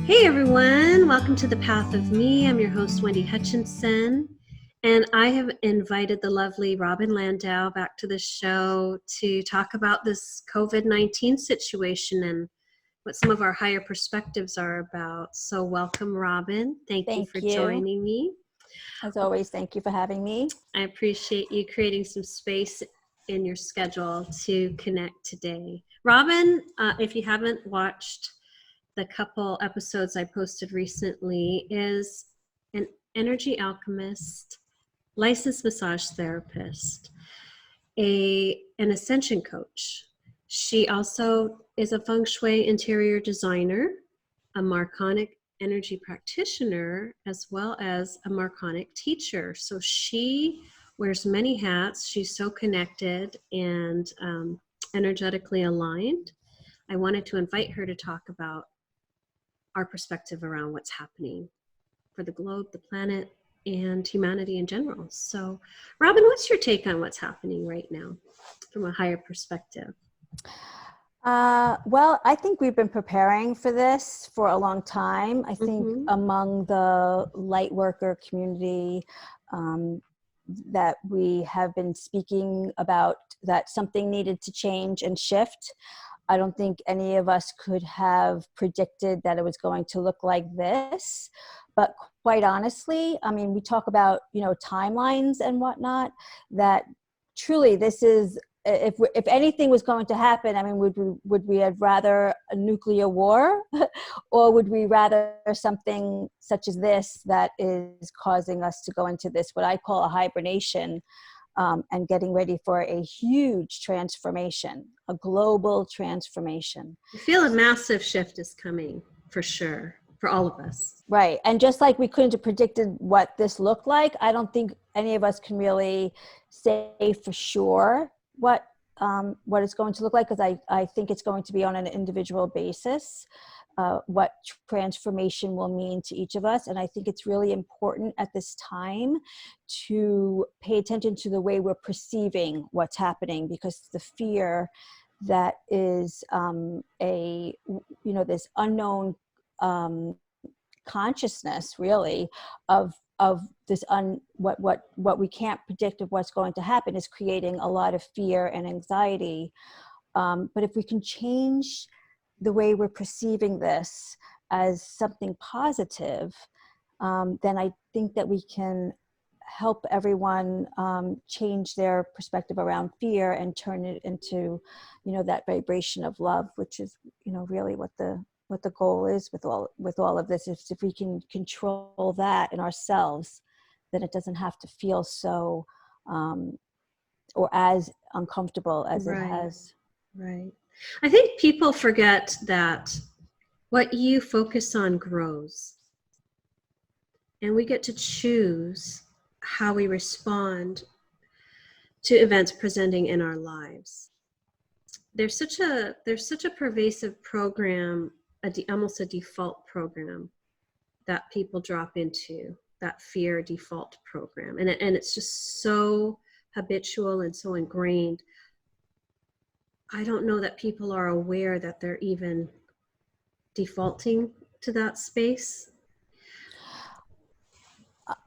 Hey everyone, welcome to The Path of Me. I'm your host, Wendy Hutchinson, and I have invited the lovely Robin Landau back to the show to talk about this COVID-19 situation and what some of our higher perspectives are about. So welcome, Robin. Thank you for joining me. As always, thank you for having me. I appreciate you creating some space in your schedule to connect today. Robin, if you haven't watched the couple episodes I posted recently, is an energy alchemist, licensed massage therapist, an Ascension coach. She also is a feng shui interior designer, a Marconic energy practitioner, as well as a Marconic teacher. So she wears many hats. She's so connected and energetically aligned. I wanted to invite her to talk about our perspective around what's happening for the globe, the planet, and humanity in general. So, Robin, what's your take on what's happening right now from a higher perspective? Well, I think we've been preparing for this for a long time. I think among the light worker community that we have been speaking about that something needed to change and shift. I don't think any of us could have predicted that it was going to look like this. But quite honestly, I mean, we talk about, timelines and whatnot, that truly this is, if anything was going to happen, I mean, would we have rather a nuclear war or would we rather something such as this that is causing us to go into this, what I call a hibernation, and getting ready for a huge transformation, a global transformation. I feel a massive shift is coming for sure, for all of us. Right. And just like we couldn't have predicted what this looked like, I don't think any of us can really say for sure what it's going to look like, because I think it's going to be on an individual basis. What transformation will mean to each of us. And I think it's really important at this time to pay attention to the way we're perceiving what's happening, because the fear that is this unknown consciousness really of this what we can't predict of what's going to happen is creating a lot of fear and anxiety. But if we can change the way we're perceiving this as something positive, then I think that we can help everyone change their perspective around fear and turn it into, that vibration of love, which is, really what the goal is with all of this. If we can control that in ourselves, then it doesn't have to feel so or as uncomfortable as it has. Right. I think people forget that what you focus on grows, and we get to choose how we respond to events presenting in our lives. There's such a pervasive program, almost a default program that people drop into, that fear default program, and it's just so habitual and so ingrained. I don't know that people are aware that they're even defaulting to that space.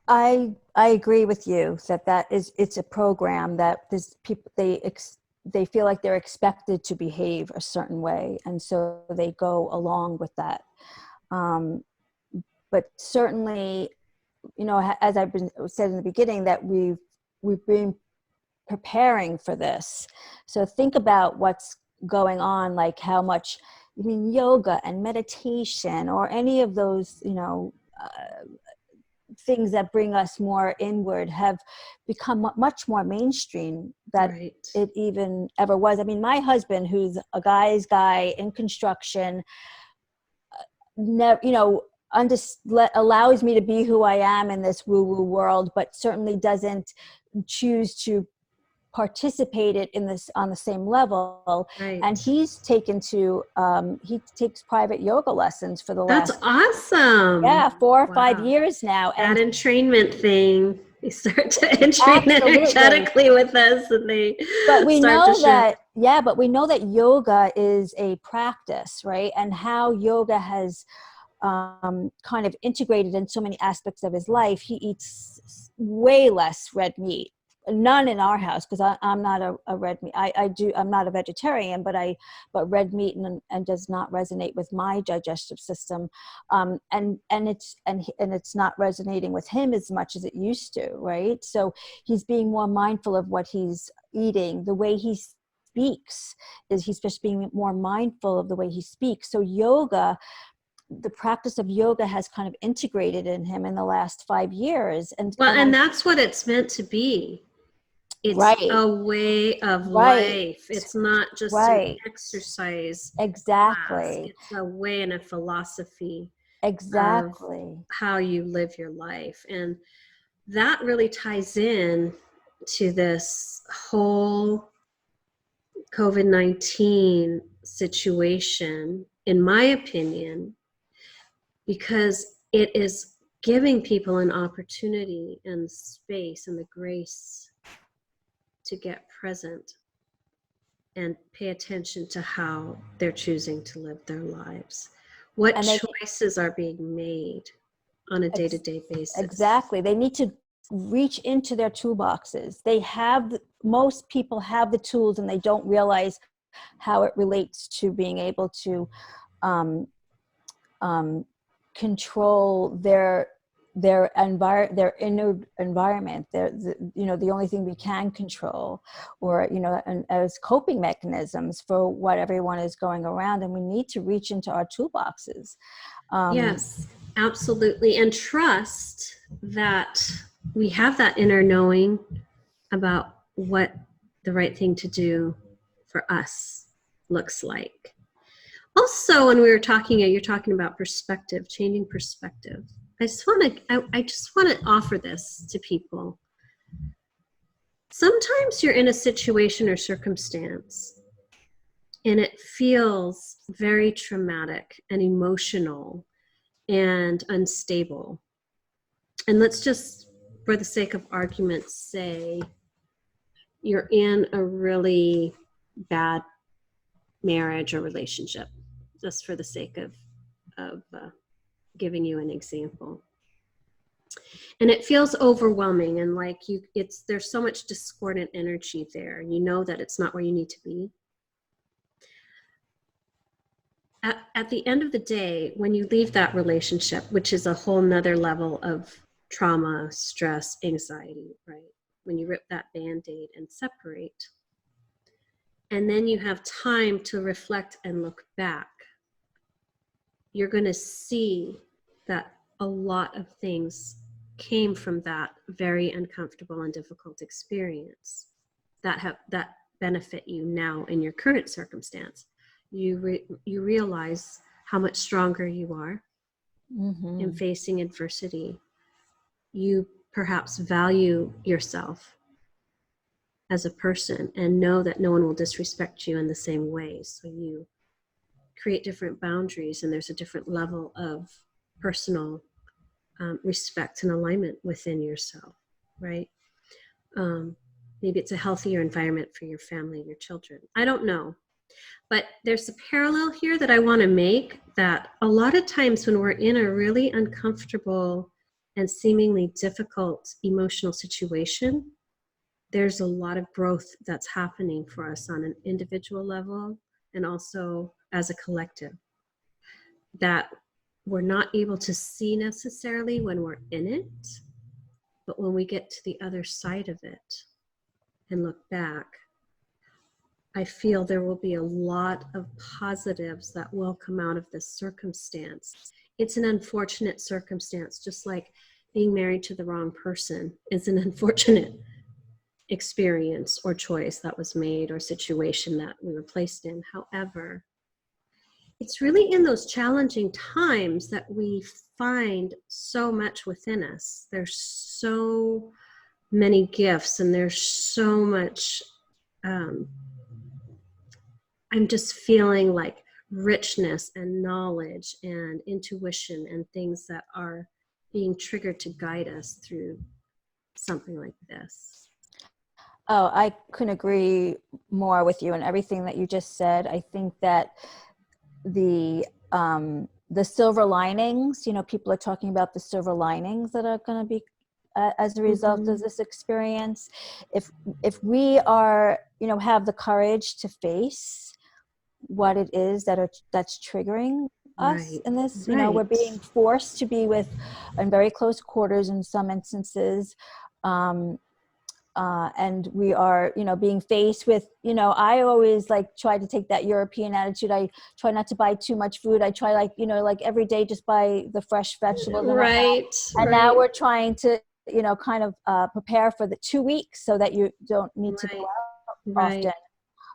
I agree with you that it's a program that there's people, they feel like they're expected to behave a certain way, and so they go along with that. But certainly, as I've been said in the beginning, that we've been preparing for this. So think about what's going on, like how much, yoga and meditation or any of those, things that bring us more inward have become much more mainstream than it even ever was. I mean, my husband, who's a guy's guy in construction, allows me to be who I am in this woo-woo world, but certainly doesn't choose to participate in this on the same level. And he's taken to he takes private yoga lessons for the last awesome 4 or 5 years now. That entrainment thing, they start to entrain energetically with us, and but we know that yoga is a practice, right? And how yoga has kind of integrated in so many aspects of his life. He eats way less red meat. None in our house, because I'm not a red meat. I'm not a vegetarian, but red meat and does not resonate with my digestive system, and it's not resonating with him as much as it used to, right? So he's being more mindful of what he's eating. The way he speaks he's just being more mindful of the way he speaks. So the practice of yoga has kind of integrated in him in the last 5 years, and that's what it's meant to be. It's right. a way of Right. life. It's not just Right. an exercise Exactly. class. It's a way and a philosophy Exactly. of how you live your life. And that really ties in to this whole COVID-19 situation, in my opinion, because it is giving people an opportunity and space and the grace to get present and pay attention to how they're choosing to live their lives. What choices are being made on a day-to-day basis? Exactly. They need to reach into their toolboxes. Most people have the tools, and they don't realize how it relates to being able to control their inner environment. The only thing we can control, or and as coping mechanisms for what everyone is going around, and we need to reach into our toolboxes. Yes, absolutely. And trust that we have that inner knowing about what the right thing to do for us looks like. Also, when we were talking, you're talking about perspective, changing perspective. I just want to offer this to people. Sometimes you're in a situation or circumstance and it feels very traumatic and emotional and unstable. And let's just, for the sake of argument, say you're in a really bad marriage or relationship, just for the sake of giving you an example. And it feels overwhelming, and like there's so much discordant energy there. You know that it's not where you need to be. At the end of the day, when you leave that relationship, which is a whole nother level of trauma, stress, anxiety, right? When you rip that Band-Aid and separate, and then you have time to reflect and look back, you're going to see that a lot of things came from that very uncomfortable and difficult experience that benefit you now in your current circumstance. You realize how much stronger you are in facing adversity. You perhaps value yourself as a person and know that no one will disrespect you in the same way. So you create different boundaries, and there's a different level of personal respect and alignment within yourself, right? Maybe it's a healthier environment for your family, your children. I don't know. But there's a parallel here that I want to make, that a lot of times when we're in a really uncomfortable and seemingly difficult emotional situation, there's a lot of growth that's happening for us on an individual level and also as a collective that we're not able to see necessarily when we're in it. But when we get to the other side of it and look back, I feel there will be a lot of positives that will come out of this circumstance. It's an unfortunate circumstance, just like being married to the wrong person is an unfortunate experience or choice that was made or situation that we were placed in. However, it's really in those challenging times that we find so much within us. There's so many gifts, and there's so much I'm just feeling like richness and knowledge and intuition and things that are being triggered to guide us through something like this. Oh, I couldn't agree more with you and everything that you just said. I think that the the silver linings, people are talking about the silver linings that are going to be as a result of this experience. If we are, have the courage to face what it is that's triggering us in this, we're being forced to be in very close quarters in some instances. And we are, being faced with, I always try to take that European attitude. I try not to buy too much food. I try every day just buy the fresh vegetables. And now we're trying to, kind of prepare for the 2 weeks so that you don't need to go out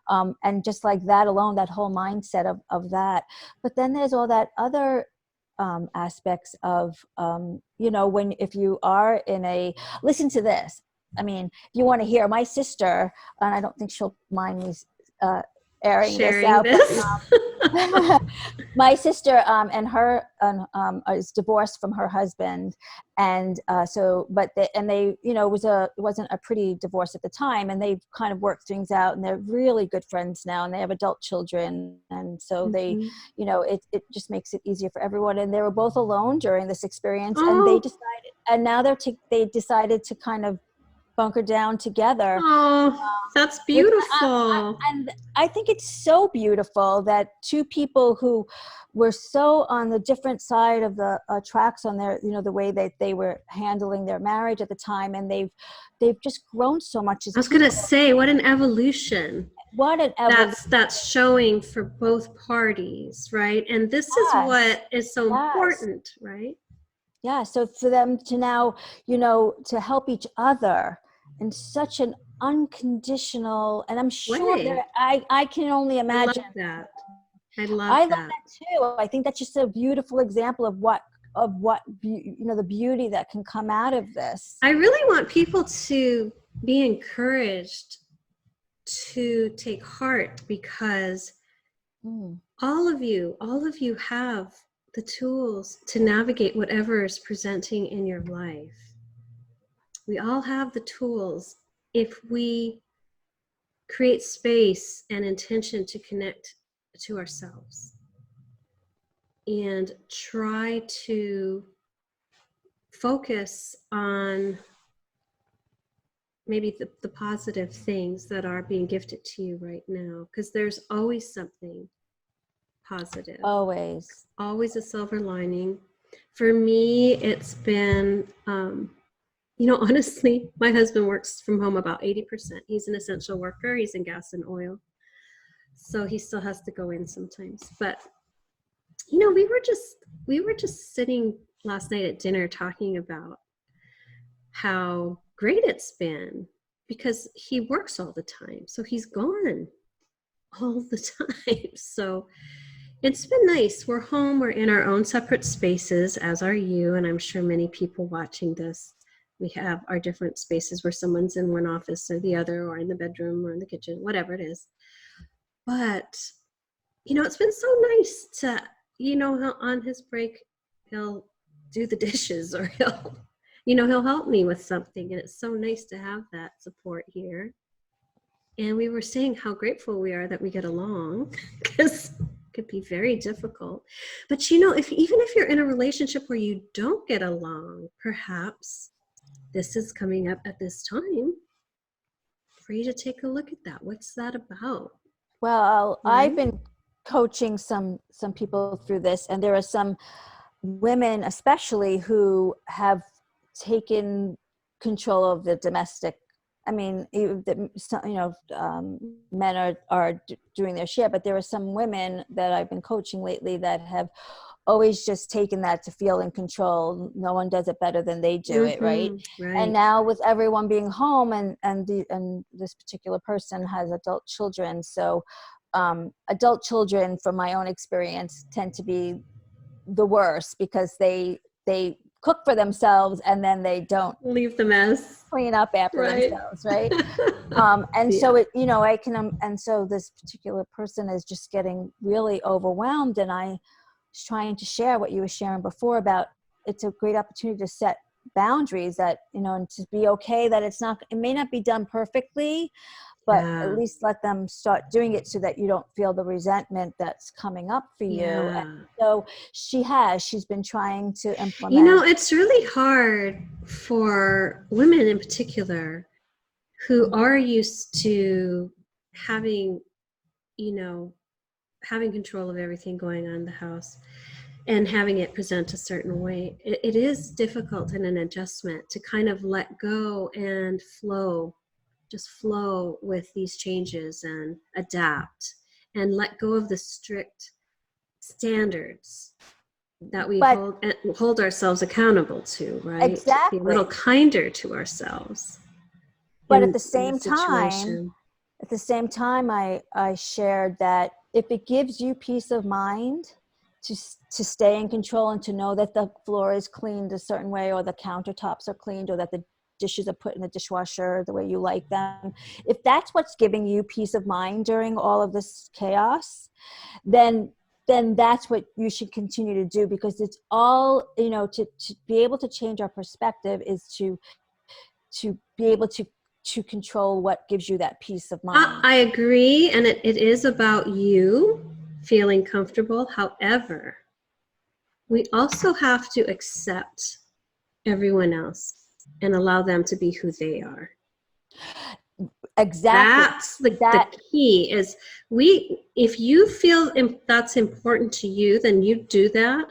often. And just like that alone, that whole mindset of that. But then there's all that other aspects of, if you are listen to this. I mean, if you want to hear my sister, and I don't think she'll mind me airing this out. But, my sister and her is divorced from her husband, and they it wasn't a pretty divorce at the time, and they've kind of worked things out, and they're really good friends now, and they have adult children, and so they, it just makes it easier for everyone. And they were both alone during this experience, and now they decided to kind of bunker down together. Oh, that's beautiful. And I think it's so beautiful that two people who were so on the different side of the tracks on their, the way that they were handling their marriage at the time, and they've just grown so much. I was going to say, what an evolution. What an evolution. That's showing for both parties, right? And this is what is so important, right? Yeah. So for them to now, to help each other in such an unconditional, and I'm sure I can only imagine. I love that too. I think that's just a beautiful example of what the beauty that can come out of this. I really want people to be encouraged to take heart, because all of you have the tools to navigate whatever is presenting in your life. We all have the tools if we create space and intention to connect to ourselves and try to focus on maybe the positive things that are being gifted to you right now, because there's always something positive. Always a silver lining. For me, it's been honestly, my husband works from home about 80%. He's an essential worker. He's in gas and oil, so he still has to go in sometimes. But we were just sitting last night at dinner talking about how great it's been, because he works all the time, so he's gone all the time. So it's been nice. We're home. We're in our own separate spaces, as are you, and I'm sure many people watching this. We have our different spaces where someone's in one office or the other, or in the bedroom or in the kitchen, whatever it is. But, it's been so nice to, on his break, he'll do the dishes, or he'll help me with something. And it's so nice to have that support here. And we were saying how grateful we are that we get along, because it could be very difficult. But, even if you're in a relationship where you don't get along, perhaps this is coming up at this time for you to take a look at that. What's that about? Well, I've been coaching some people through this, and there are some women especially who have taken control of the domestic. I mean, men are doing their share, but there are some women that I've been coaching lately that have always just taken that to feel in control. No one does it better than they do it, right? And now with everyone being home, and this particular person has adult children, so adult children, from my own experience, tend to be the worst, because they cook for themselves and then they don't leave the mess, clean up after themselves, right? So it, I can, and so this particular person is just getting really overwhelmed, and I was trying to share what you were sharing before about it's a great opportunity to set boundaries, that, and to be okay that it may not be done perfectly, but at Yeah. least let them start doing it so that you don't feel the resentment that's coming up for you. Yeah. And so she's been trying to You implement. know, it's really hard for women in particular who are used to having, you know, having control of everything going on in the house and having it present a certain way. It is difficult in an adjustment to kind of let go and flow, just flow with these changes and adapt and let go of the strict standards that we But hold ourselves accountable to, right? To be a little exactly. kinder to ourselves But at in the a situation. same time, I shared that if it gives you peace of mind to stay in control and to know that the floor is cleaned a certain way, or the countertops are cleaned, or that the dishes are put in the dishwasher the way you like them, if that's what's giving you peace of mind during all of this chaos, then that's what you should continue to do, because it's all, to be able to change our perspective is to be able to control what gives you that peace of mind. I agree, and it is about you feeling comfortable. However, we also have to accept everyone else and allow them to be who they are. Exactly. That's the key is if you feel that's important to you, then you do that,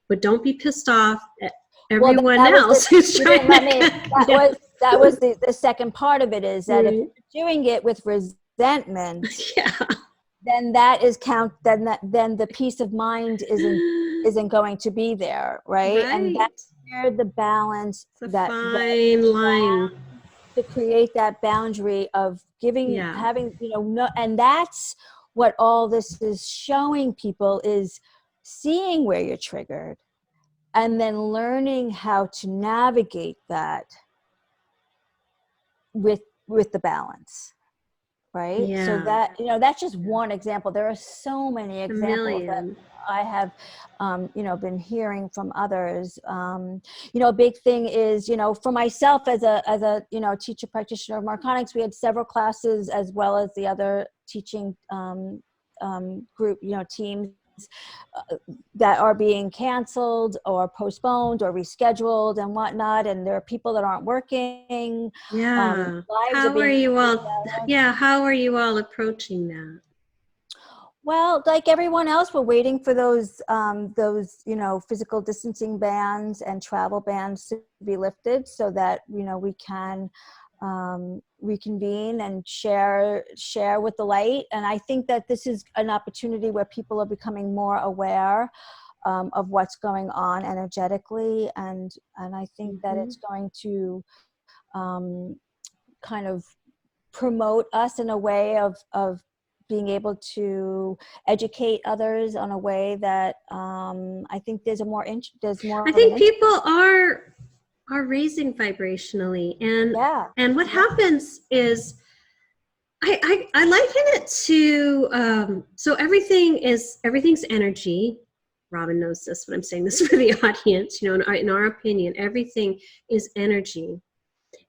but don't be pissed off at Well, everyone that was else who's you trying didn't let to me, yeah. that was the second part of it, is that if Mm. you're doing it with resentment, Yeah. then then the peace of mind isn't going to be there, right? And Right. that's where the balance, It's a that fine line. to create that boundary of Yeah. having, no, and that's what all this is showing people, is seeing where you're triggered and then learning how to navigate that with the balance, right? So Yeah. that, that's just one example. There are so many A examples that million. I have been hearing from others. A big thing is, for myself as a teacher practitioner of Marconics, we had several classes as well as the other teaching group, teams that are being canceled or postponed or rescheduled and whatnot. And there are people that aren't working. Yeah. Lives are How are being you taken all? care of. Yeah. How are you all approaching that? Well, like everyone else, we're waiting for those physical distancing bans and travel bans to be lifted, so that we can reconvene and share with the light. And I think that this is an opportunity where people are becoming more aware of what's going on energetically, and I think that Mm-hmm. it's going to kind of promote us in a way of being able to educate others on a way that I think there's more I of an think interest. people are raising vibrationally, Yeah. and what happens is I liken it to so everything's energy. Robin knows this, but I'm saying this for the audience. In our opinion, everything is energy,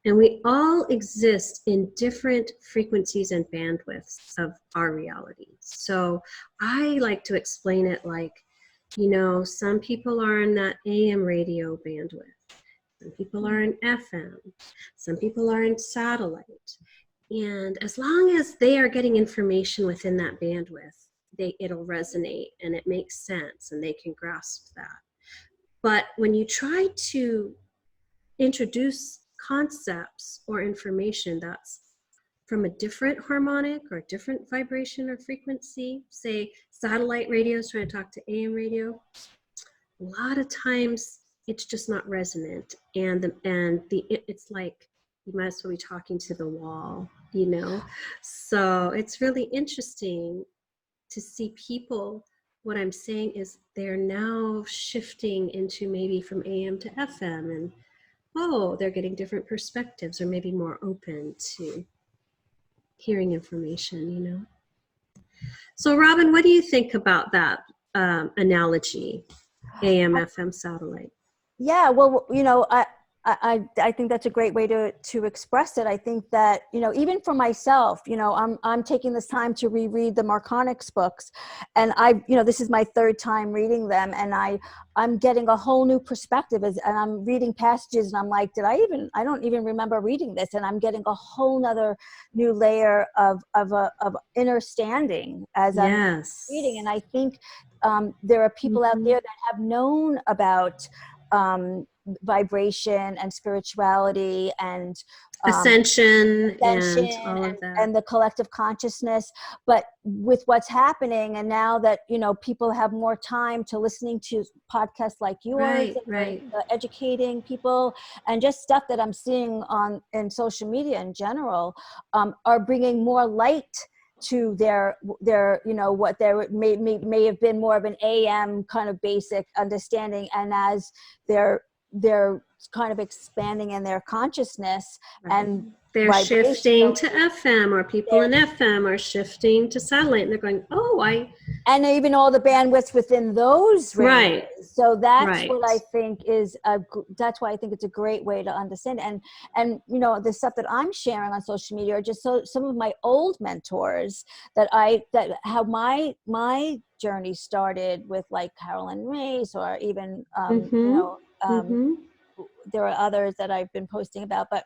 and we all exist in different frequencies and bandwidths of our reality. So I like to explain it like, some people are in that AM radio bandwidth. Some people are in FM. Some people are in satellite. And as long as they are getting information within that bandwidth, it'll resonate and it makes sense and they can grasp that. But when you try to introduce concepts or information that's from a different harmonic or different vibration or frequency, say satellite radio is trying to talk to AM radio, a lot of times it's just not resonant, it's like you might as well be talking to the wall. So it's really interesting to see people. What I'm saying is they're now shifting into maybe from AM to FM, and they're getting different perspectives or maybe more open to hearing information. So Robin, what do you think about that analogy, AM FM satellite? Yeah, well, I think that's a great way to express it. I think that, you know, even for myself, you know, I'm taking this time to reread the Marconics books, and you know, this is my third time reading them, and I'm getting a whole new perspective and I'm reading passages and I'm like, I don't even remember reading this, and I'm getting a whole nother new layer of understanding as I'm reading. And I think there are people out there that have known about vibration and spirituality and Ascension ascension and all of that. and the collective consciousness. But with what's happening, and now that, you know, people have more time to listening to podcasts like yours, right. Educating people, and just stuff that I'm seeing in social media in general, are bringing more light to their you know, what there may have been more of an AM kind of basic understanding, and as they're kind of expanding in their consciousness, and they're shifting to FM, or people in FM are shifting to satellite, and they're going, and even all the bandwidths within those ranges. Right. So that's what I think is that's why I think it's a great way to understand. And you know, the stuff that I'm sharing on social media are just some of my old mentors that how my journey started with, like Carolyn Race, or even you know, there are others that I've been posting about, but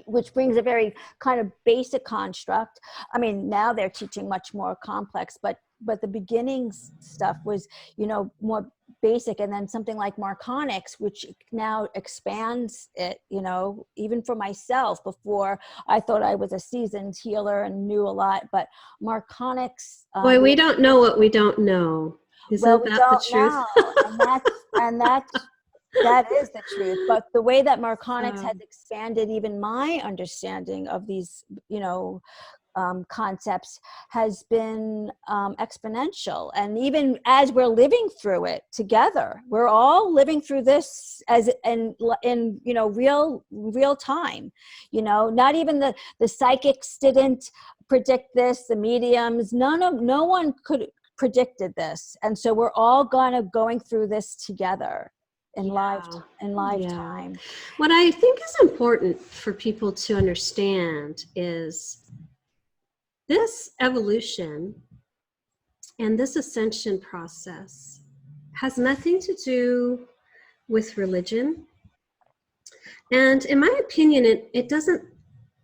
which brings a very kind of basic construct. I mean, now they're teaching much more complex, but the beginnings stuff was, you know, more basic. And then something like Marconics, which now expands it, you know, even for myself. Before, I thought I was a seasoned healer and knew a lot, but Marconics, boy, we don't know what we don't know. Isn't that the truth? That is the truth. But the way that Marconics has expanded even my understanding of these, you know, concepts has been exponential. And even as we're living through it together, we're all living through this as in you know, real time. You know, not even the psychics didn't predict this, the mediums, no one could predicted this. And so we're all going through this together in lifetime. What I think is important for people to understand is this evolution and this ascension process has nothing to do with religion. And in my opinion, it doesn't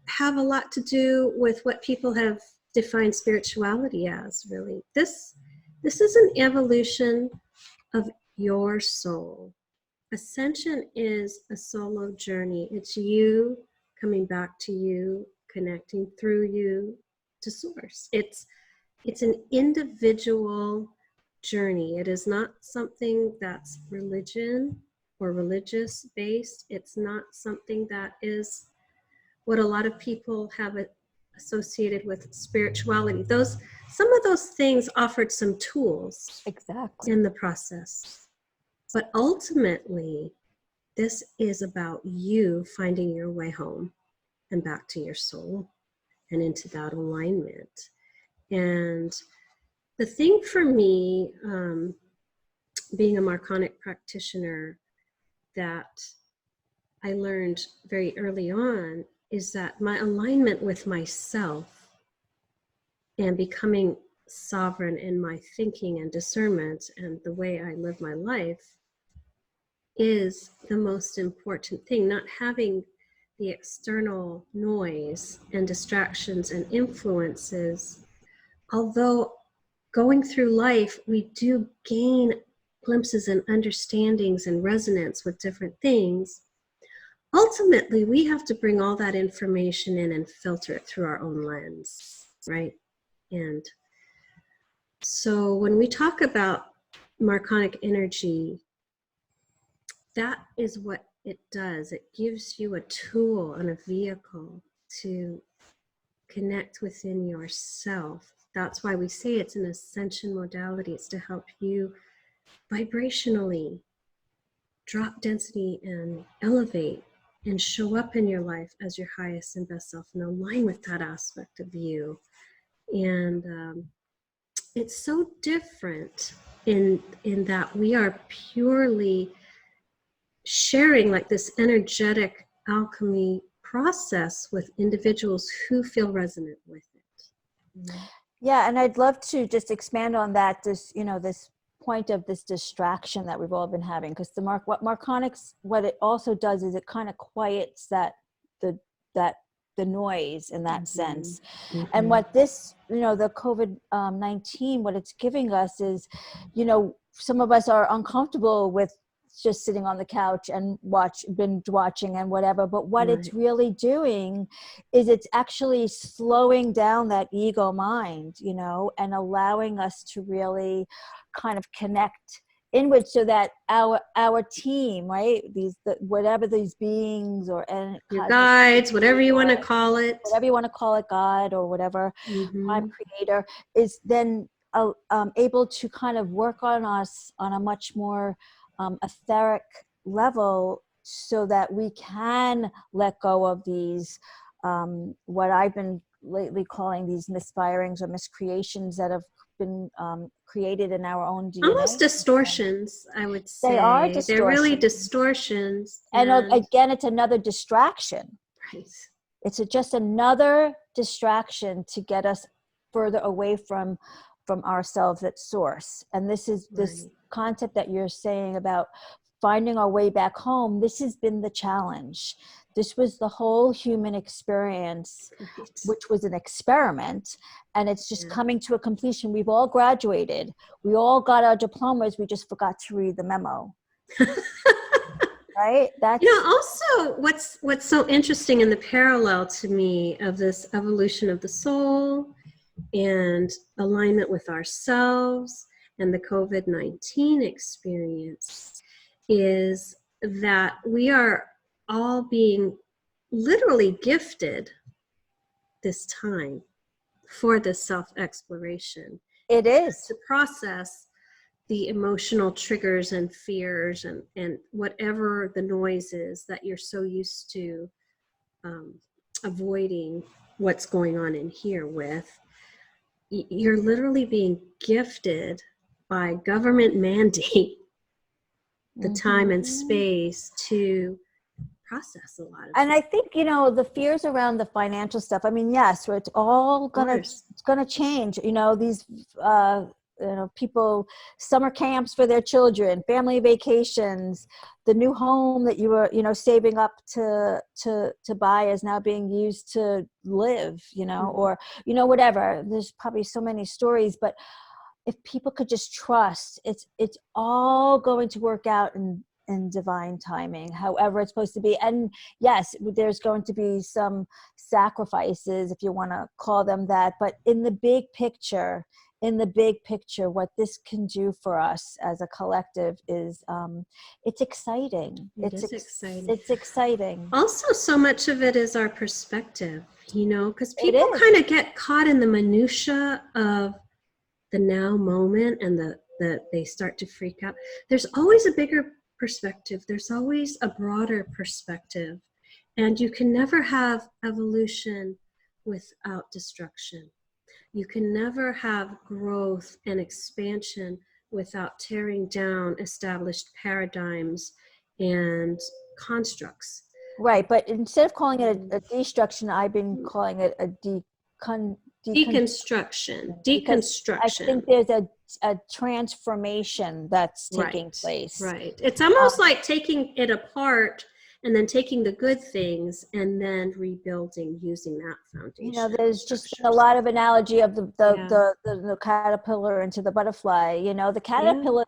have a lot to do with what people have defined spirituality as, really. This is an evolution of your soul. Ascension is a solo journey. It's you coming back to you, connecting through you to source. It's an individual journey. It is not something that's religion or religious based. It's not something that is what a lot of people have associated with spirituality. Some of those things offered some tools in the process. But ultimately, this is about you finding your way home and back to your soul and into that alignment. And the thing for me, being a Marconic practitioner, that I learned very early on is that my alignment with myself and becoming sovereign in my thinking and discernment and the way I live my life is the most important thing. Not having the external noise and distractions and influences. Although going through life, we do gain glimpses and understandings and resonance with different things. Ultimately, we have to bring all that information in and filter it through our own lens, right? And so when we talk about Marconic energy, that is what it does. It gives you a tool and a vehicle to connect within yourself. That's why we say it's an ascension modality. It's to help you vibrationally drop density and elevate and show up in your life as your highest and best self and align with that aspect of you. And it's so different in that we are purely sharing like this energetic alchemy process with individuals who feel resonant with it. Yeah, and I'd love to just expand on that, this, this point of this distraction that we've all been having, because what Marconics, what it also does is it kind of quiets the noise in that sense. And what this, the COVID-19, what it's giving us is, some of us are uncomfortable with just sitting on the couch and binge watching and whatever, but what it's really doing is it's actually slowing down that ego mind, and allowing us to really kind of connect inward, so that our team, right, whatever these beings or your guides, whatever you want to call it, God or whatever, prime creator, is then able to kind of work on us on a much more etheric level, so that we can let go of these what I've been lately calling these misfirings or miscreations that have been created in our own DNA. Almost distortions, I would say. They are distortions. They're really distortions. And again, it's another distraction. Right. It's just another distraction to get us further away from ourselves at source. And this is this concept that you're saying about finding our way back home. This has been the challenge. This was the whole human experience, which was an experiment, and it's just coming to a completion. We've all graduated. We all got our diplomas. We just forgot to read the memo. Right? That's also what's so interesting in the parallel to me of this evolution of the soul and alignment with ourselves and the COVID-19 experience is that we are all being literally gifted this time for this self-exploration. It is. To process the emotional triggers and fears and whatever the noise is that you're so used to avoiding what's going on in here with. You're literally being gifted by government mandate the time and space to process a lot of and I think the fears around the financial stuff, I mean, yes, it's all gonna change. These people, summer camps for their children, family vacations, the new home that you were saving up to buy is now being used to live, or whatever. There's probably so many stories, but if people could just trust, it's all going to work out in divine timing, however it's supposed to be. And yes, there's going to be some sacrifices, if you want to call them that, but in the big picture, what this can do for us as a collective is it's exciting. It's exciting. Also, so much of it is our perspective, because people kind of get caught in the minutia of the now moment, and that they start to freak out. There's always a bigger perspective. There's always a broader perspective. And you can never have evolution without destruction. You can never have growth and expansion without tearing down established paradigms and constructs. Right, but instead of calling it a destruction, I've been calling it a deconstruction. I think there's a transformation that's taking place. Right. It's almost like taking it apart and then taking the good things and then rebuilding using that foundation. There's just a lot of analogy of the caterpillar into the butterfly. The caterpillar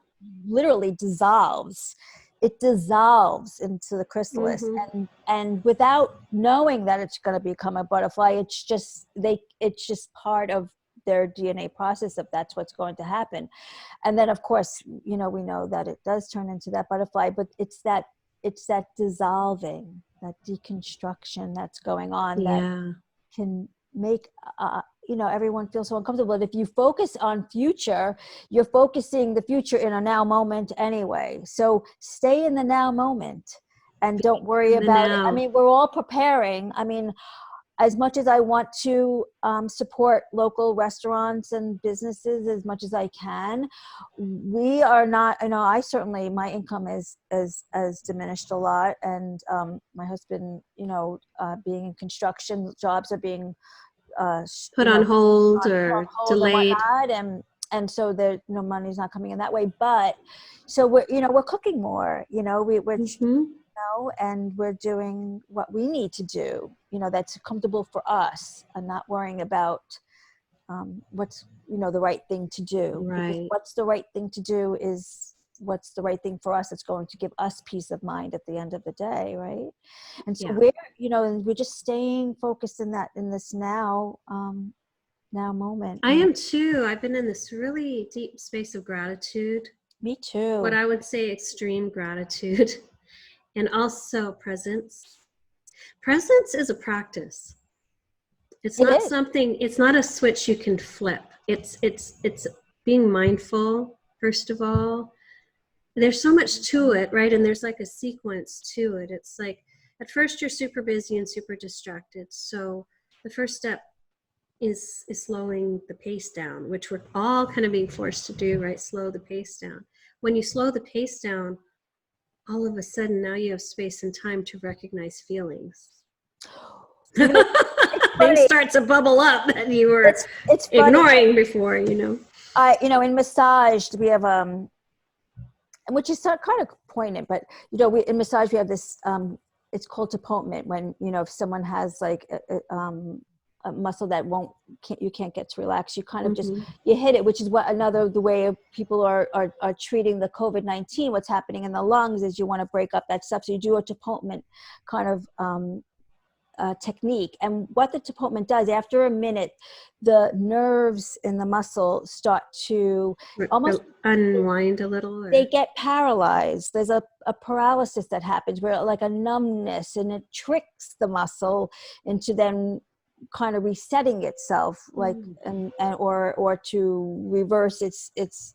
literally dissolves. It dissolves into the chrysalis, and without knowing that it's going to become a butterfly, it's just part of their DNA process of that's what's going to happen. And then of course, we know that it does turn into that butterfly, but it's that dissolving, that deconstruction that's going on that can make everyone feel so uncomfortable. But if you focus on future, you're focusing the future in a now moment anyway. So stay in the now moment and don't worry about it. I mean, we're all preparing. I mean, as much as I want to support local restaurants and businesses as much as I can, we are not, I certainly, my income is diminished a lot. And my husband, being in construction, jobs are being put on hold or hold delayed. And whatnot, and so the money's not coming in that way. But so we're cooking more. We're and we're doing what we need to do. That's comfortable for us, and not worrying about what's the right thing to do. Right. Because what's the right thing to do is what's the right thing for us. It's going to give us peace of mind at the end of the day, right? And so we're just staying focused in this now moment. I am too. I've been in this really deep space of gratitude. Me too. What I would say extreme gratitude, and also presence. Presence is a practice. It's not a switch you can flip. It's being mindful, first of all. There's so much to it, right? And there's like a sequence to it. It's like, at first you're super busy and super distracted. So the first step is slowing the pace down, which we're all kind of being forced to do, right? Slow the pace down. When you slow the pace down, all of a sudden now you have space and time to recognize feelings. Things start to bubble up that you were ignoring before, in massage we have which is kind of poignant, but in massage we have this it's called deportment, when if someone has like a muscle that you can't get to relax, you kind of just you hit it, which is the way of people are treating the COVID-19. What's happening in the lungs is you want to break up that stuff, so you do a deportment kind of technique. And what the deportment does, after a minute, the nerves in the muscle start to almost unwind a little. They get paralyzed. There's a paralysis that happens, where like a numbness, and it tricks the muscle into then kind of resetting itself, like or to reverse its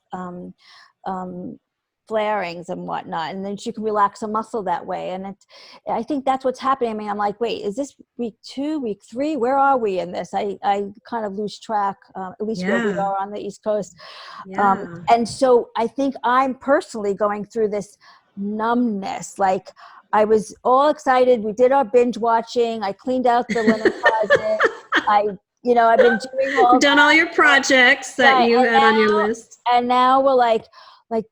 flarings and whatnot, and then you can relax a muscle that way. And I think that's what's happening. I mean, I'm like, wait, is this week 2, week 3? Where are we in this? I kind of lose track, at least where we are on the East Coast. And so I think I'm personally going through this numbness. Like, I was all excited. We did our binge watching. I cleaned out the linen closet. I've been doing done all your projects that you had on your list. And now we're like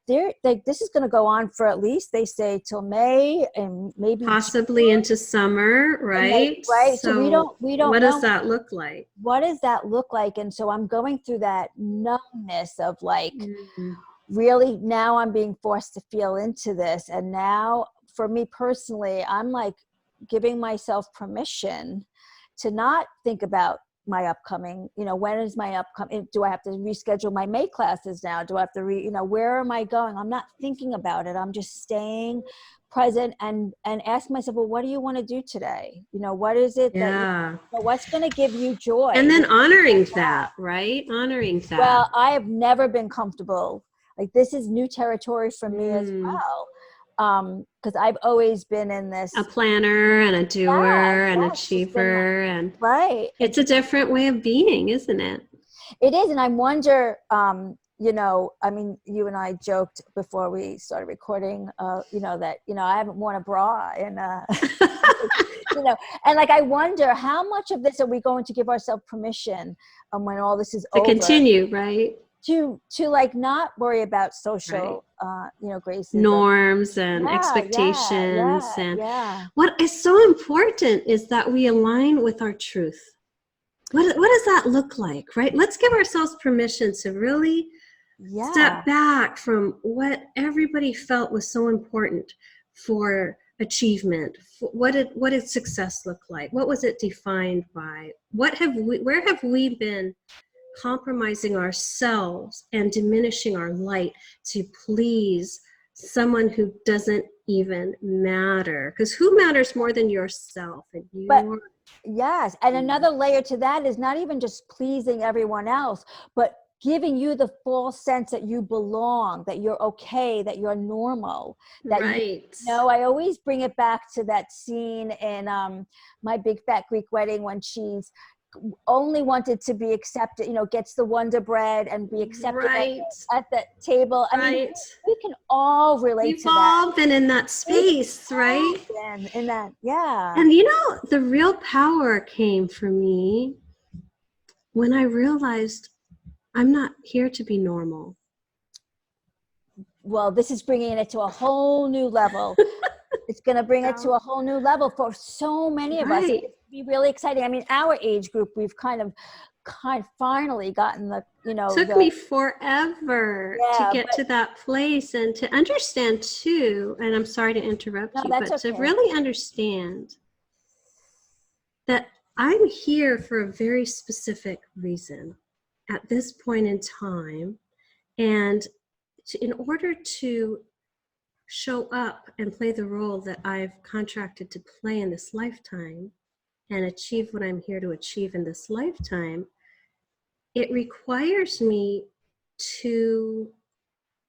this is going to go on for at least, they say, till May, and maybe possibly into summer, right? Right. So we don't what know. Does that look like? What does that look like? And so I'm going through that numbness of like, really, now I'm being forced to feel into this. And now, for me personally, I'm like giving myself permission to not think about my upcoming, when is my upcoming, do I have to reschedule my May classes now? Do I have to where am I going? I'm not thinking about it. I'm just staying present and ask myself, well, what do you want to do today? What is it that what's going to give you joy? And then honoring that, right? Honoring that. Well, I have never been comfortable. Like, this is new territory for me as well. Because I've always been in this, a planner and a doer and achiever, and it's a different way of being, isn't it? It is. And I wonder, I mean, you and I joked before we started recording, that I haven't worn a bra and and like, I wonder how much of this are we going to give ourselves permission when all this is over, continue, right? To like not worry about social, graces, norms and expectations. What is so important is that we align with our truth. What does that look like, right? Let's give ourselves permission to really step back from what everybody felt was so important for achievement. What did success look like? What was it defined by? Where have we been compromising ourselves and diminishing our light to please someone who doesn't even matter? Because who matters more than yourself? And another layer to that is not even just pleasing everyone else, but giving you the false sense that you belong, that you're okay, that you're normal, that right. I always bring it back to that scene in My Big Fat Greek Wedding, when she's only wanted to be accepted, gets the Wonder Bread and be accepted right. at the table. I mean, we can all relate We've to that. all been in that space, right? In that, yeah. And the real power came for me when I realized I'm not here to be normal. Well, this is bringing it to a whole new level. It's going to bring it to a whole new level for so many of us. It's be really exciting. I mean, our age group, we've kind of finally gotten the, Took me forever to get to that place and to understand too, and I'm sorry to interrupt you, but to really understand that I'm here for a very specific reason at this point in time. And in order to show up and play the role that I've contracted to play in this lifetime and achieve what I'm here to achieve in this lifetime, it requires me to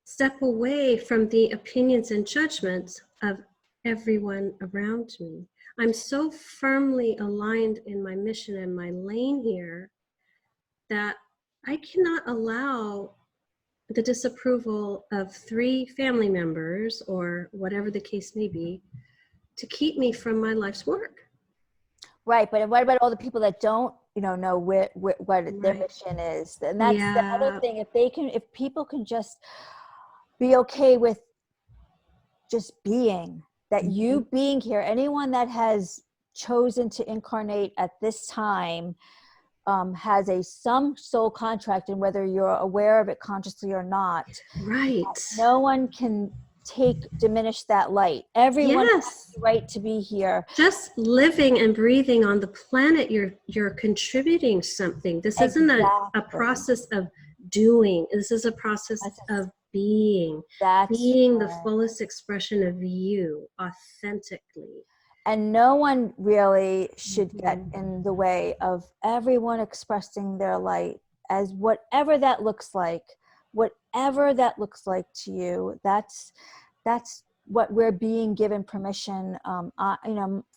step away from the opinions and judgments of everyone around me. I'm so firmly aligned in my mission and my lane here that I cannot allow the disapproval of 3 family members, or whatever the case may be, to keep me from my life's work. Right, but what about all the people that don't, know what their mission is? And that's the other thing. If people can just be okay with just being, that you being here, anyone that has chosen to incarnate at this time has some soul contract, and whether you're aware of it consciously or not, right, no one can diminish that light. Everyone has the right to be here. Just living and breathing on the planet, you're contributing something. This isn't a process of doing. This is a process of being. Being the fullest expression of you authentically. And no one really should get in the way of everyone expressing their light as whatever that looks like to you. That's what we're being given permission,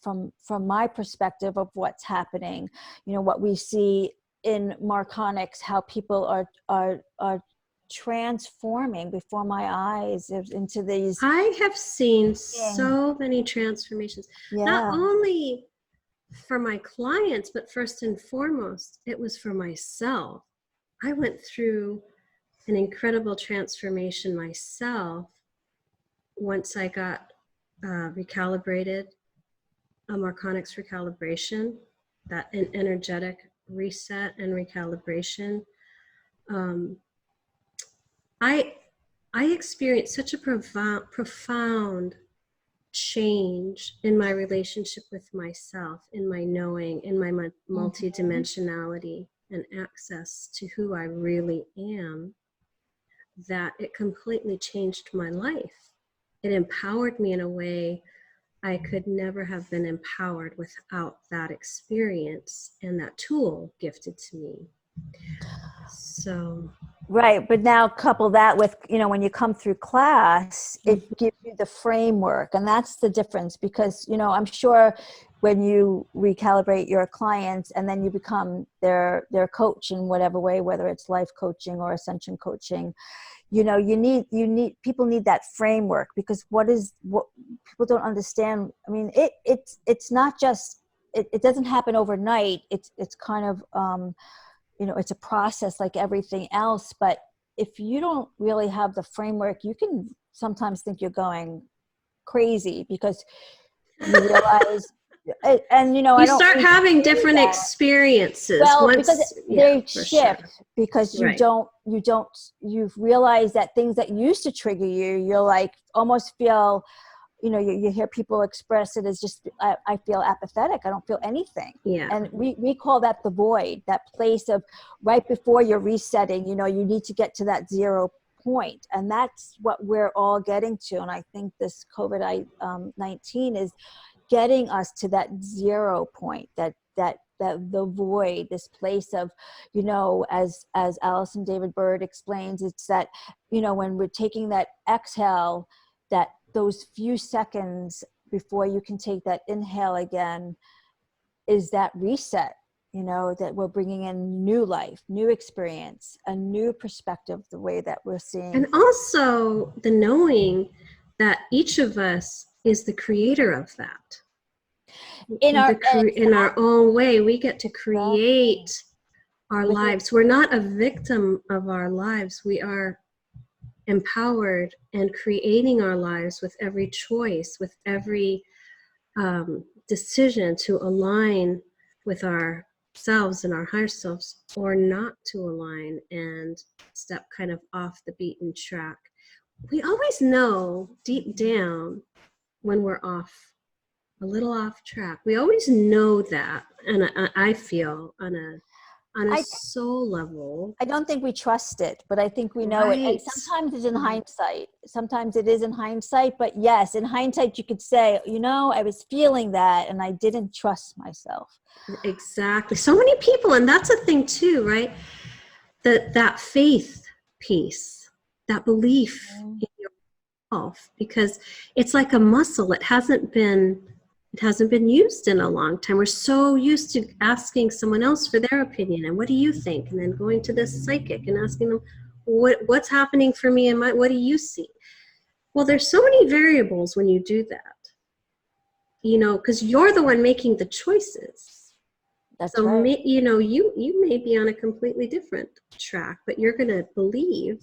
from my perspective of what's happening, what we see in Onyx, how people are transforming before my eyes into these. I have seen so many transformations, not only for my clients, but first and foremost, it was for myself. I went through an incredible transformation myself once I got recalibrated, a Onyx recalibration, that an energetic reset and recalibration. I experienced such a profound change in my relationship with myself, in my knowing, in my multidimensionality and access to who I really am, that it completely changed my life. It empowered me in a way I could never have been empowered without that experience and that tool gifted to me. So. Right. But now couple that with, when you come through class, it gives you the framework. And that's the difference, because, I'm sure when you recalibrate your clients and then you become their coach in whatever way, whether it's life coaching or ascension coaching, people need that framework, because what people don't understand. I mean, it's not just, it doesn't happen overnight. It's kind of, it's a process like everything else. But if you don't really have the framework, you can sometimes think you're going crazy, because you realize, and you start having different experiences. Because they shift, because you've realized that things that used to trigger you, you're like, almost feel, you hear people express it as just, I feel apathetic. I don't feel anything. Yeah. And we call that the void, that place of right before you're resetting, you need to get to that 0 point. And that's what we're all getting to. And I think this COVID-19 is getting us to that 0 point, that the void, this place of, as Alison David Bird explains, it's that, when we're taking that exhale, that those few seconds before you can take that inhale again is that reset, that we're bringing in new life, new experience, a new perspective, the way that we're seeing. And also the knowing that each of us is the creator of that. In our own way, we get to create our lives. We're not a victim of our lives. We are empowered and creating our lives with every choice, with every decision to align with ourselves and our higher selves, or not to align and step kind of off the beaten track. We always know deep down when we're a little off track. We always know that, and I feel on a soul level. I don't think we trust it, but I think we know it. And sometimes it's in hindsight. Sometimes it is in hindsight, but yes, in hindsight you could say, I was feeling that and I didn't trust myself. Exactly. So many people, and that's a thing too, right? That faith piece, that belief in yourself, because it's like a muscle. It hasn't been used in a long time. We're so used to asking someone else for their opinion and what do you think, and then going to this psychic and asking them what's happening for me and what do you see. Well, there's so many variables when you do that, because you're the one making the choices. That's so right. You may be on a completely different track, but you're going to believe,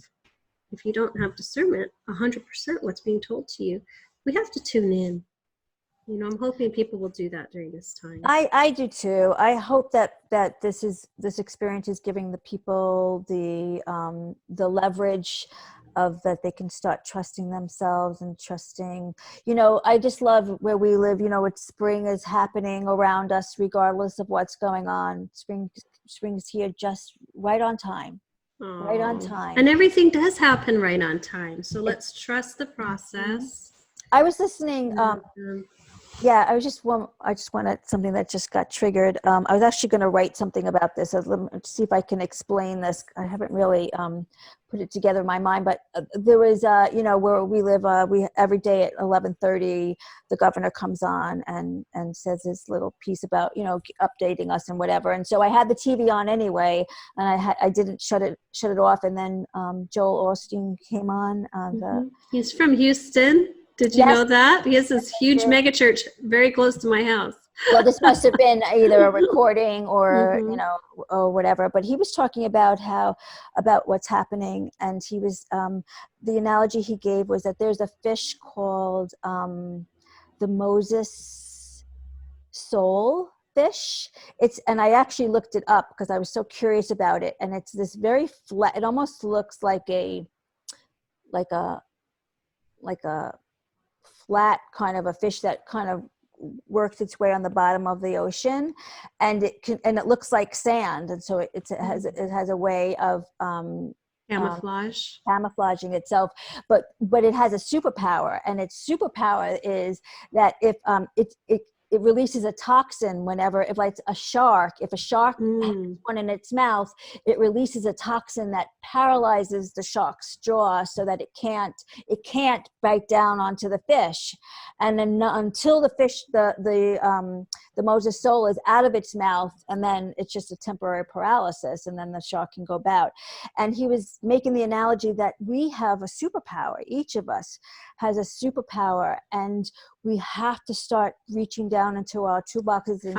if you don't have discernment, 100% what's being told to you. We have to tune in. I'm hoping people will do that during this time. I do too. I hope that this experience is giving the people the leverage of that they can start trusting themselves and trusting. I just love where we live. It's spring is happening around us, regardless of what's going on. Spring's here, just right on time. Right on time. And everything does happen right on time. So let's trust the process. I was listening. Yeah, I just wanted something that just got triggered. I was actually going to write something about this. Let me see if I can explain this. I haven't really put it together in my mind, but there was, where we live, we every day at 11:30, the governor comes on and says this little piece about, updating us and whatever. And so I had the TV on anyway, and I didn't shut it off. And then Joel Osteen came on. He's from Houston. Did you know that? He has this huge mega church very close to my house. Well, this must have been either a recording or, or whatever. But he was talking about what's happening. And he was, the analogy he gave was that there's a fish called the Moses soul fish. And I actually looked it up because I was so curious about it. And it's this very flat, it almost looks like a flat kind of a fish that kind of works its way on the bottom of the ocean, and it looks like sand, and so it has a way of camouflaging itself, but it has a superpower, and its superpower is that if it releases a toxin whenever, if a shark has one in its mouth, it releases a toxin that paralyzes the shark's jaw so that it can't bite down onto the fish. And then until the fish, the Moses soul is out of its mouth, and then it's just a temporary paralysis, and then the shark can go about. And he was making the analogy that we have a superpower. Each of us has a superpower, and we have to start reaching down into our toolboxes and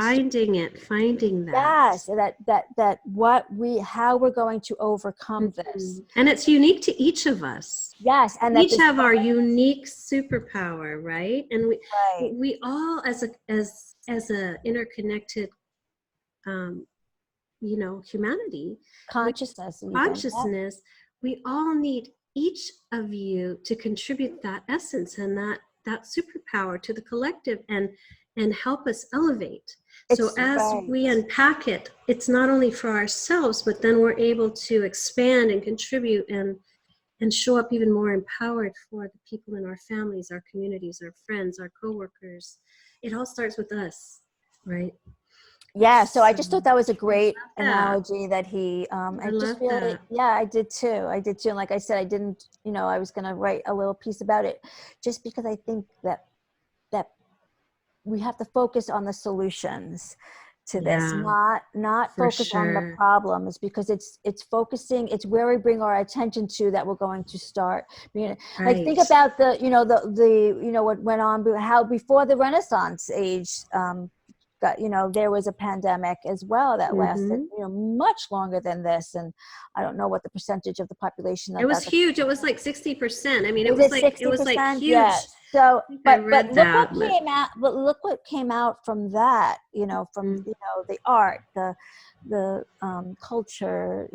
finding that. Yes, how we're going to overcome this. And it's unique to each of us. Yes, and each have our unique superpower, right? And we all, as a interconnected, humanity, consciousness, we all need each of you to contribute that essence and that superpower to the collective and help us elevate. So as we unpack it, it's not only for ourselves, but then we're able to expand and contribute and show up even more empowered for the people in our families, our communities, our friends, our coworkers. It all starts with us, right? Yeah, so I So just thought that was a I love great that. analogy that he, I I just love really, that. yeah, I did too. I did too. And like I said, I didn't, I was going to write a little piece about it just because I think that we have to focus on the solutions to this, Yeah, not for focus on the sure. problems, because it's focusing, it's where we bring our attention to that we're going to start. Like think Right. about what went on, how before the Renaissance age, there was a pandemic as well that lasted Mm-hmm. much longer than this. And I don't know what the percentage of the population It was that huge. It was like 60%. I mean, was it it was like 60%? Yeah. huge. So, I think I but read look what that, but came out. But look what came out from that. From mm, the art, the culture.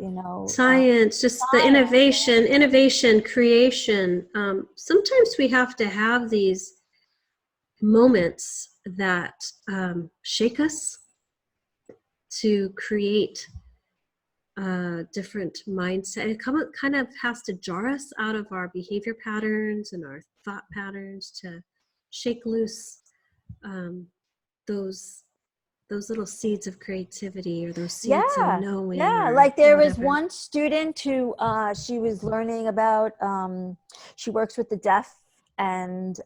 science, just the Science. innovation, creation. Sometimes we have to have these moments that shake us to create a different mindset. It kind of has to jar us out of our behavior patterns and our thought patterns to shake loose um, those those little seeds of creativity or those seeds of Yeah, knowing yeah. or Like there was whatever. one student who she was learning about. She works with the deaf and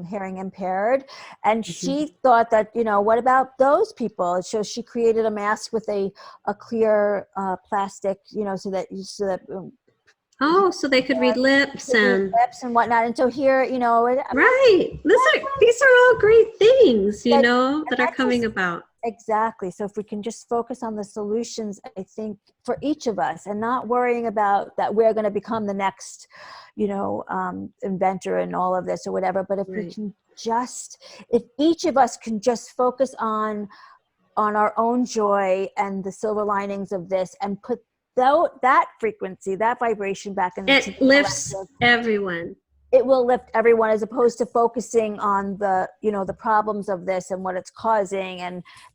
hearing impaired, and Mhm. she thought that what about those people? So she created a mask with a clear plastic, so that Oh, so they could read lips could read and lips and whatnot. And so here, I'm not right. These are all great things, that, that and are that's coming just about. exactly. So if we can just focus on the solutions, I think for each of us, and not worrying about that we're going to become the next, inventor and all of this or whatever. But Right. if each of us can just focus on our own joy and the silver linings of this, and put that frequency, that vibration back into It the lifts collective, everyone. it will lift everyone, as opposed to focusing on the problems of this and what it's causing,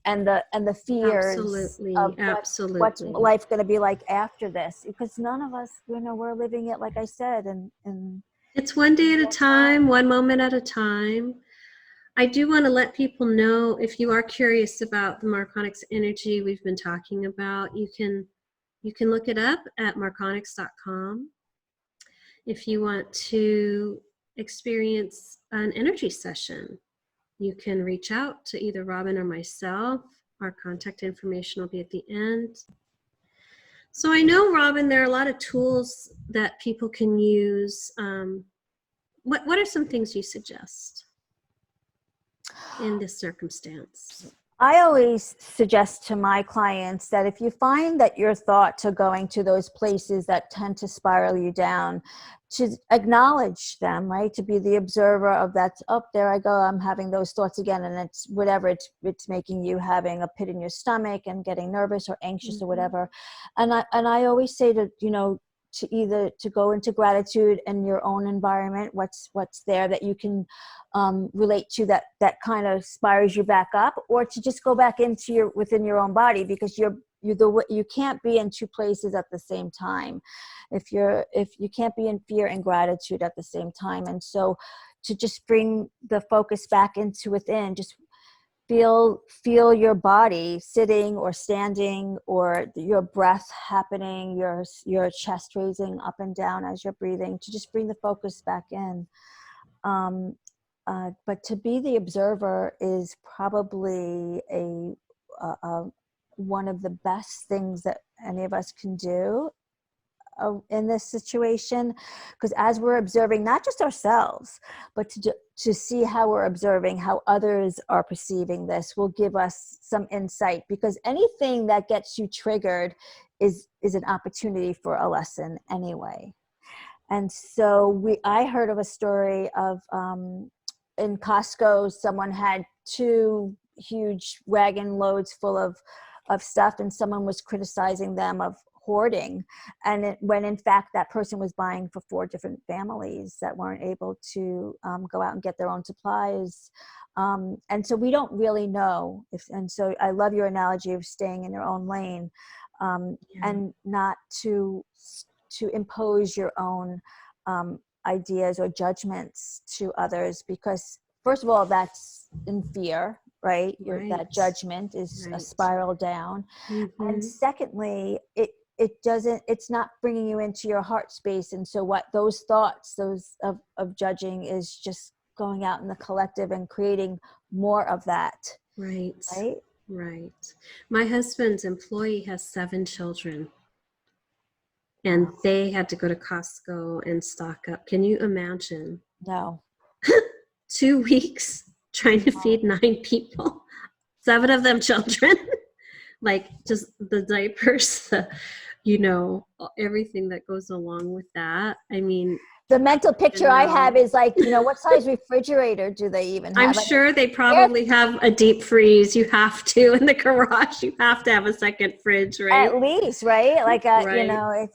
and the fears Absolutely. of what's Absolutely. life going to be like after this, because none of us, we're living it, like I said, in It's one day at a real time. time, one moment at a time. I do want to let people know, if you are curious about the Marconics energy we've been talking about, you can look it up at marconics.com. If you want to experience an energy session, you can reach out to either Robin or myself. Our contact information will be at the end. So I know, Robin, there are a lot of tools that people can use. What are some things you suggest in this circumstance? I always suggest to my clients that if you find that your thoughts are going to those places that tend to spiral you down, to acknowledge them, right? To be the observer of that. Oh, there I go. I'm having those thoughts again. And it's whatever it's making you, having a pit in your stomach and getting nervous or anxious or Mm-hmm. whatever. And I always say to go into gratitude in your own environment, what's there that you can relate to, that kind of spires you back up, or to just go back into within your own body, because you can't be in two places at the same time. If you can't be in fear and gratitude at the same time. And so to just bring the focus back into within, just feel your body sitting or standing, or your breath happening, your chest raising up and down as you're breathing, to just bring the focus back in. But to be the observer is probably a one of the best things that any of us can do in this situation, because as we're observing not just ourselves, but to see how we're observing how others are perceiving this, will give us some insight, because anything that gets you triggered is an opportunity for a lesson anyway. And so I heard of a story of in Costco, someone had two huge wagon loads full of stuff, and someone was criticizing them of hoarding, and when in fact that person was buying for 4 different families that weren't able to go out and get their own supplies. And so we don't really know and so I love your analogy of staying in your own lane, Yeah. and not to impose your own ideas or judgments to others, because first of all, that's in fear, right? Right. That judgment is a Right. spiral down. Mm-hmm. And secondly, it's not bringing you into your heart space. And so what those thoughts, those of judging, is just going out in the collective and creating more of that. Right. Right. Right. My husband's employee has 7 children, and they had to go to Costco and stock up. Can you imagine? No. 2 weeks trying to feed 9 people, 7 of them children. Like, just the diapers, everything that goes along with that. I mean, the mental picture I have is like, what size refrigerator do they even have? I'm sure they probably have a deep freeze. You have to, in the garage, you have to have a second fridge, right? At least, right? Like, right.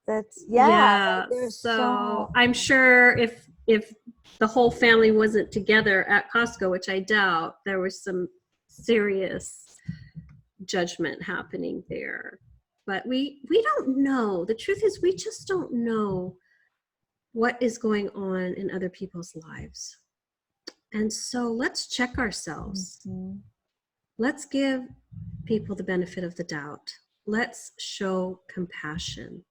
that's Yeah. There's So I'm sure if the whole family wasn't together at Costco, which I doubt, there was some serious judgment happening there. But we don't know. The truth is, we just don't know what is going on in other people's lives. And so let's check ourselves. Mm-hmm. Let's give people the benefit of the doubt. Let's show compassion.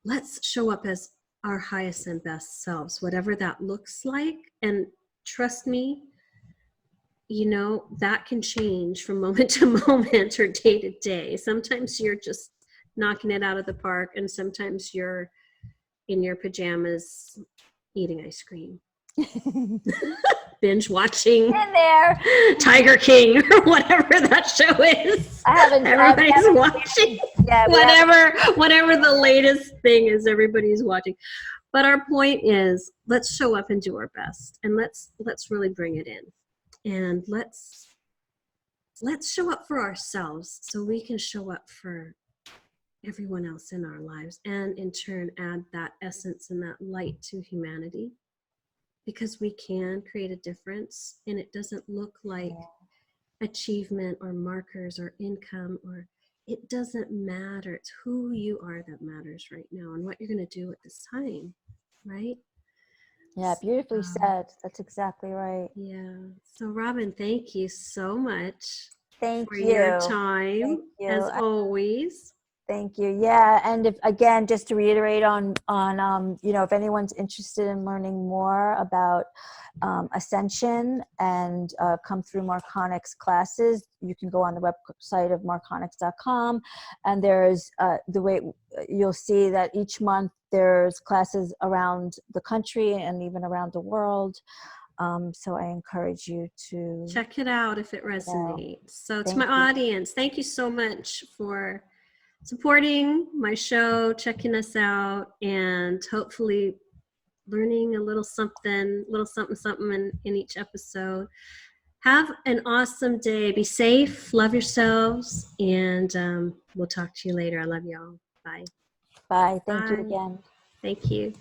Let's show up as our highest and best selves, whatever that looks like. And trust me, that can change from moment to moment or day to day. Sometimes you're just knocking it out of the park, and sometimes you're in your pajamas eating ice cream. Binge watching in there Tiger King or whatever that show is. Everybody's watching. Yeah, whatever the latest thing is, everybody's watching. But our point is, let's show up and do our best, and let's really bring it in, and let's show up for ourselves so we can show up for everyone else in our lives, and in turn add that essence and that light to humanity. Because we can create a difference, and it doesn't look like achievement or markers or income, or it doesn't matter. It's who you are that matters right now, and what you're going to do at this time, right? Yeah, beautifully said. That's exactly right. Yeah. So Robin, thank you so much for your time. Thank you. As always. Thank you. Yeah, and if, again, just to reiterate on if anyone's interested in learning more about Ascension and come through Marconics classes, you can go on the website of marconics.com, and there's the way you'll see that each month there's classes around the country and even around the world. So I encourage you to check it out if it resonates. So to my audience, thank you so much for supporting my show, checking us out, and hopefully learning a little something in each episode. Have an awesome day. Be safe. Love yourselves. And we'll talk to you later. I love y'all. Bye. Bye. Thank you again. Thank you.